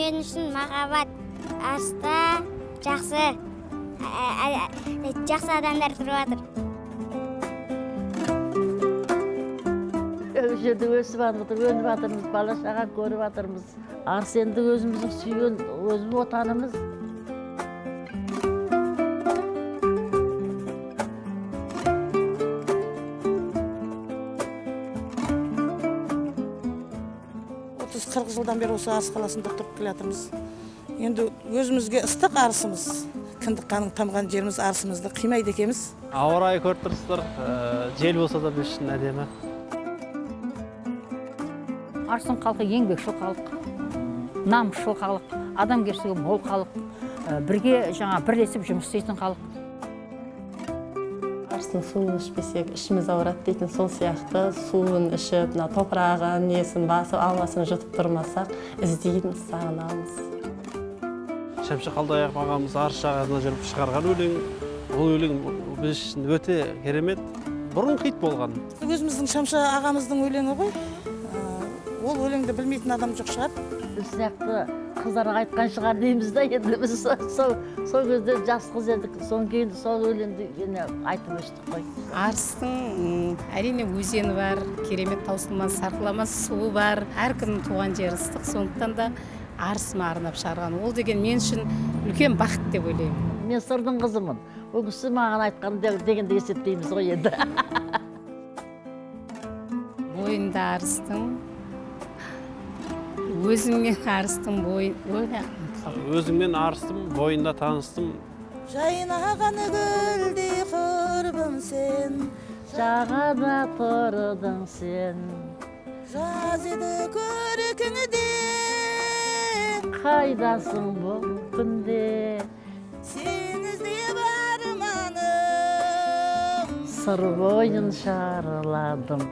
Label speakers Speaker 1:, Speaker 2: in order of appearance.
Speaker 1: мен үшін махаббат. Арыста жақсы адамдар тұрып жатыр.
Speaker 2: Ол жерде өсіп өніп жатырмыз, бала шаға көріп жатырмыз. Арыс енді өзіміздің сүйген, өзіміз отанымыз.
Speaker 3: Қырық жылдан бері осы Арыс қаласында тұрып келе жатырмыз. Енді өзімізге ыстық Арысымыз. Кіндік қаның тамған жеріміз Арысымызды қимайды екенбіз.
Speaker 4: Ауа райы көріп тұрсыздар, жел болса да біз үшін әдемі.
Speaker 5: Арыстың халқы еңбекшіл халық, намысшыл халық, адамгершілігі мол халық, бірге бірлесіп жұмыс істейтін халық.
Speaker 6: Арыстың суын ішпесек ішіміз ауырады дейтін сол сияқты суын ішіп, топырағын, несін басып, алмасын жұтып тұрмасақ, іздейміз, сағынамыз.
Speaker 4: Шәмші Қалдаяқ ағамыз Арыс Жағасында жүріп шығарған өлең, ол өлең біз үшін өте керемет, бұрын хит болған.
Speaker 3: Өзіміздің Шәмші ағамыздың өлеңі ғой. Ол өлеңді білмейтін адам жоқ шығар.
Speaker 2: Біз сияқты қыздарға айтқан шығар дейміз да, енді біз сол кезде жас қыз едік, соң кейін сол өлеңді айтып өстік қой.
Speaker 7: Арыстың әрине өзені бар, керемет таусылмас, сарқыламас суы бар. Әркімнің туған жері ыстық, сондықтан да Арысыма арнап шығарған. Ол деген мен үшін үлкен бақыт деп ойлаймын.
Speaker 2: Мен сырдың қызымын. Ол кісі маған айтқан дегенде есептейміз ғой енді.
Speaker 7: Бойында Арыстың, өзіңмен Арыстың
Speaker 4: Өзіңмен Арыстым, бойында таныстым.
Speaker 3: Жайнаған гүлдей құрбым сен,
Speaker 2: Жағада тұрдың сен,
Speaker 3: жаз еді көркіңде,
Speaker 2: қайдасың бұл күнде,
Speaker 3: сен іздеп арманым,
Speaker 2: сыр бойын шарладым.